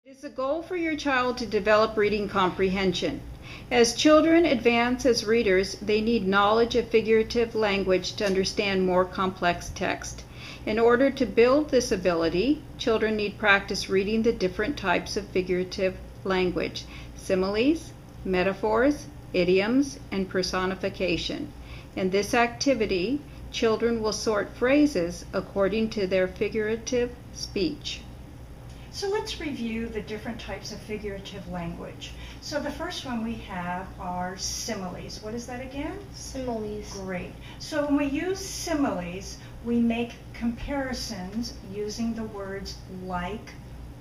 It is a goal for your child to develop reading comprehension. As children advance as readers, they need knowledge of figurative language to understand more complex text. In order to build this ability, children need practice reading the different types of figurative language: similes, metaphors, idioms, and personification. In this activity, children will sort phrases according to their figurative speech. So let's review the different types of figurative language. So the first one we have are similes. What is that again? Similes. Great. So when we use similes, we make comparisons using the words like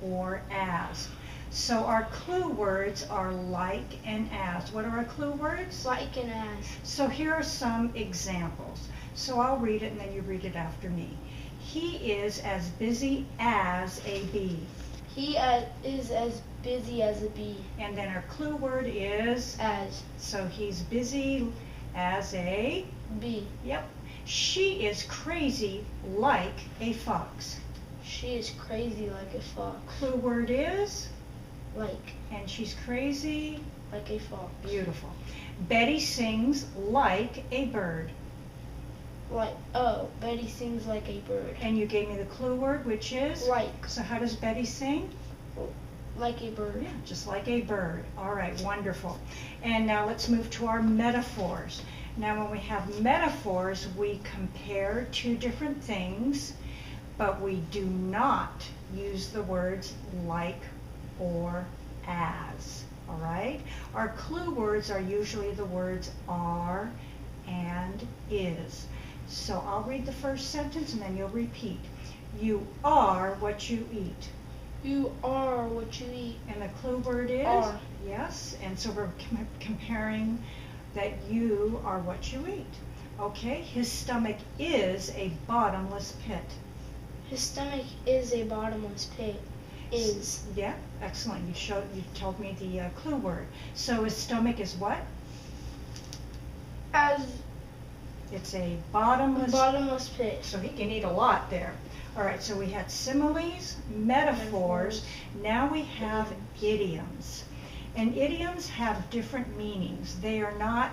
or as. So our clue words are like and as. What are our clue words? Like and as. So here are some examples. So I'll read it and then you read it after me. He is as busy as a bee. He is as busy as a bee. And then our clue word is? As. So he's busy as a? Bee. Yep. She is crazy like a fox. She is crazy like a fox. Clue word is? Like. And she's crazy? Like a fox. Beautiful. Betty sings like a bird. Like, oh, Betty sings like a bird. And you gave me the clue word, which is? Like. So how does Betty sing? Like a bird. Yeah, just like a bird. All right, wonderful. And now let's move to our metaphors. Now when we have metaphors, we compare two different things, but we do not use the words like or as. All right? Our clue words are usually the words are and is. So I'll read the first sentence and then you'll repeat. You are what you eat. You are what you eat. And the clue word is? Are. Yes, and so we're comparing that you are what you eat. Okay, his stomach is a bottomless pit. His stomach is a bottomless pit. Is. Yeah, excellent. You told me the clue word. So his stomach is what? As. It's a bottomless pit. So he can eat a lot there. All right, so we had similes, metaphors. Now we have idioms. And idioms have different meanings. They are not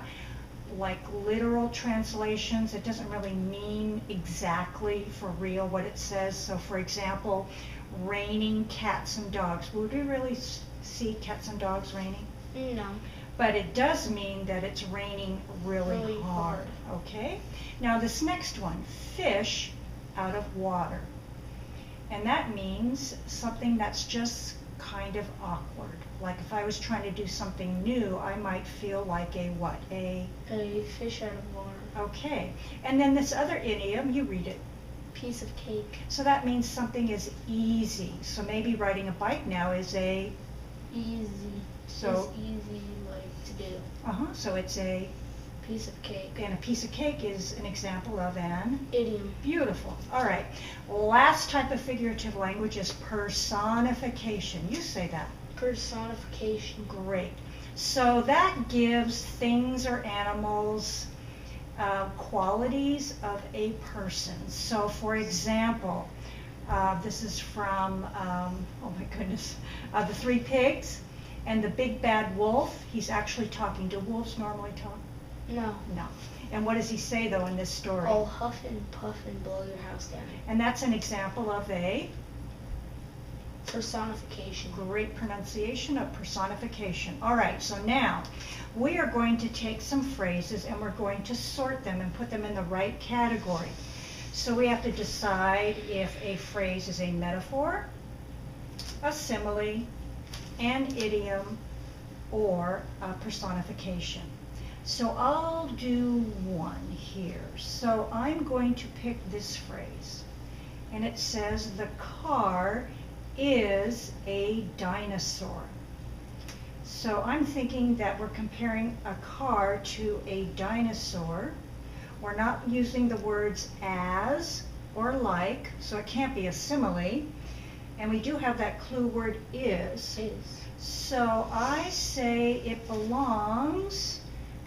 like literal translations. It doesn't really mean exactly for real what it says. So for example, raining cats and dogs. Would we really see cats and dogs raining? No. But it does mean that it's raining really hard. Okay? Now this next one, fish out of water. And that means something that's just kind of awkward. Like if I was trying to do something new, I might feel like a what? A fish out of water. Okay. And then this other idiom, you read it. Piece of cake. So that means something is easy. So maybe riding a bike now is a? Easy. So it's easy like to do. So it's a? Piece of cake. And a piece of cake is an example of an? Idiom. Beautiful. All right. Last type of figurative language is personification. You say that. Personification. Great. So that gives things or animals qualities of a person. So for example, this is from, oh my goodness, The Three Pigs and the Big Bad Wolf. He's actually talking. Do wolves normally talk? No. No. And what does he say though in this story? I'll huff and puff and blow your house down. And that's an example of a? Personification. Great pronunciation of personification. All right, so now we are going to take some phrases and we're going to sort them and put them in the right category. So we have to decide if a phrase is a metaphor, a simile, an idiom, or a personification. So I'll do one here. So I'm going to pick this phrase. And it says, the car is a dinosaur. So I'm thinking that we're comparing a car to a dinosaur. We're not using the words as or like, so it can't be a simile. And we do have that clue word is. So I say it belongs,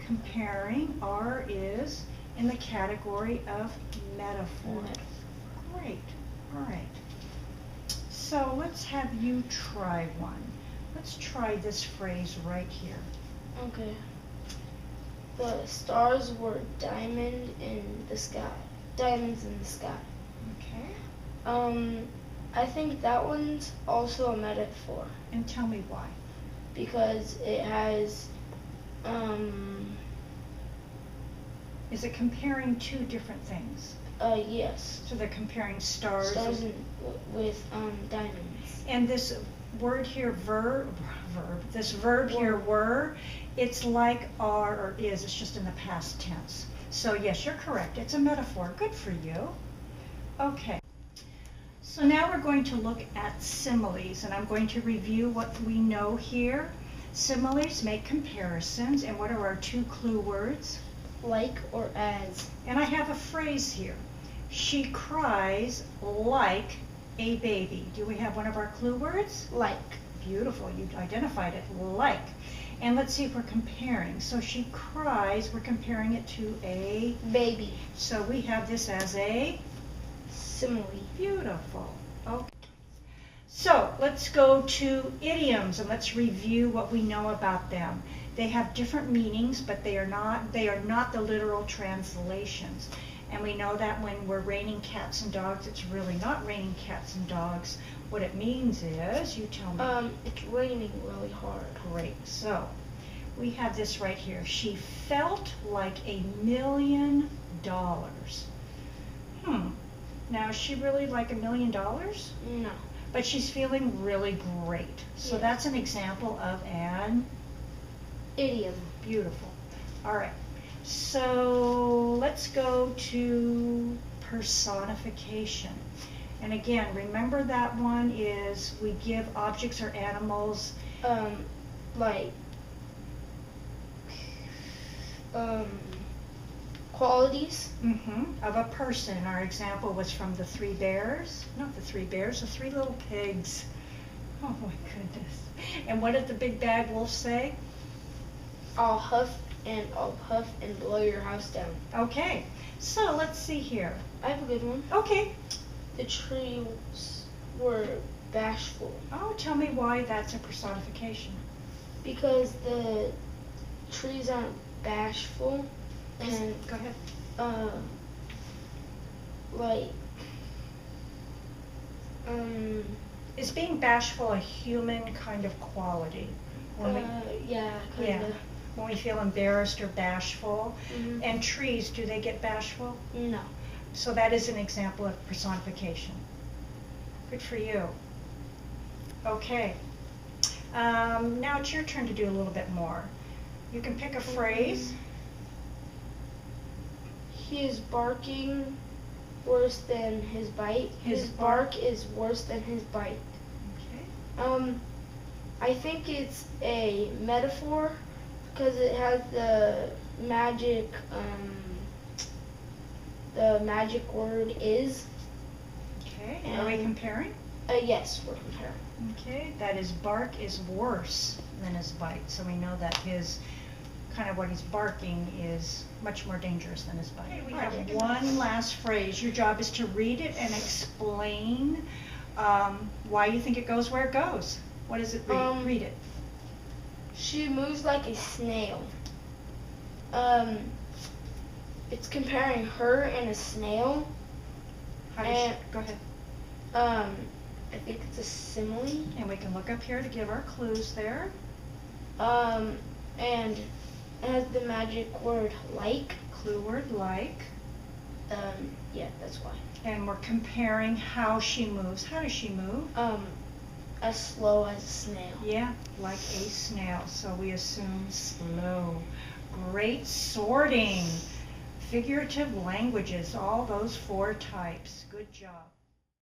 comparing, or is, in the category of metaphor. Great. All right. So let's have you try one. Let's try this phrase right here. Okay. The stars were diamond in the sky. Diamonds in the sky. Okay. I think that one's also a metaphor And tell me why. because it has, Is it comparing two different things? yes, So they're comparing stars. stars with diamonds. And this word here, this verb here, were, it's like are or is, it's just in the past tense. So yes, you're correct, it's a metaphor. Good for you. Okay. So now we're going to look at similes, and I'm going to review what we know here. Similes make comparisons, and what are our two clue words? Like or as. And I have a phrase here. She cries like a baby. Do we have one of our clue words? Like. Beautiful, you identified it, like. And let's see if we're comparing. So she cries, we're comparing it to a Baby. So we have this as a Simile. beautiful. Okay. So let's go to idioms and let's review what we know about them. They have different meanings, but they are not the literal translations. And we know that when we're raining cats and dogs, it's really not raining cats and dogs. What it means is, you tell me. It's raining really hard. Great. So we have this right here. She felt like $1 million. Now, is she really like $1 million? No. But she's feeling really great. So Yeah. that's an example of an Idiom. beautiful. All right. So let's go to personification. And again, remember that one is we give objects or animals. Like, qualities. Of a person. Our example was from the 3 bears. Not the 3 bears, the 3 little pigs. Oh my goodness. And what did the big bad wolf say? I'll huff and blow your house down. Okay, so let's see here. I have a good one. Okay. The trees were bashful Oh, tell me why that's a personification. because the trees aren't bashful and Go ahead. like Is being bashful a human kind of quality? yeah, kind Yeah. of. When we feel embarrassed or bashful. Mhm. And trees, do they get bashful? No. So that is an example of personification. Good for you. Okay. Now it's your turn to do a little bit more. You can pick a phrase. He is barking worse than his bite. His bark is worse than his bite. Okay. I think it's a metaphor because it has the magic word is. Okay. Are we comparing? Yes, we're comparing. Okay. That is bark is worse than his bite. So we know that his kind of what he's barking is much more dangerous than his bite. Okay, we have one last phrase. Your job is to read it and explain why you think it goes where it goes. What does it read? Read it. She moves like a snail. It's comparing her and a snail. How does she, go ahead. I think it's a simile. And we can look up here to give our clues there. And it has the magic word like. Clue word like. Yeah, that's why. And we're comparing how she moves. How does she move? As slow as a snail. Yeah, like a snail. So we assume slow. Great sorting. Figurative languages, all those 4 types. Good job.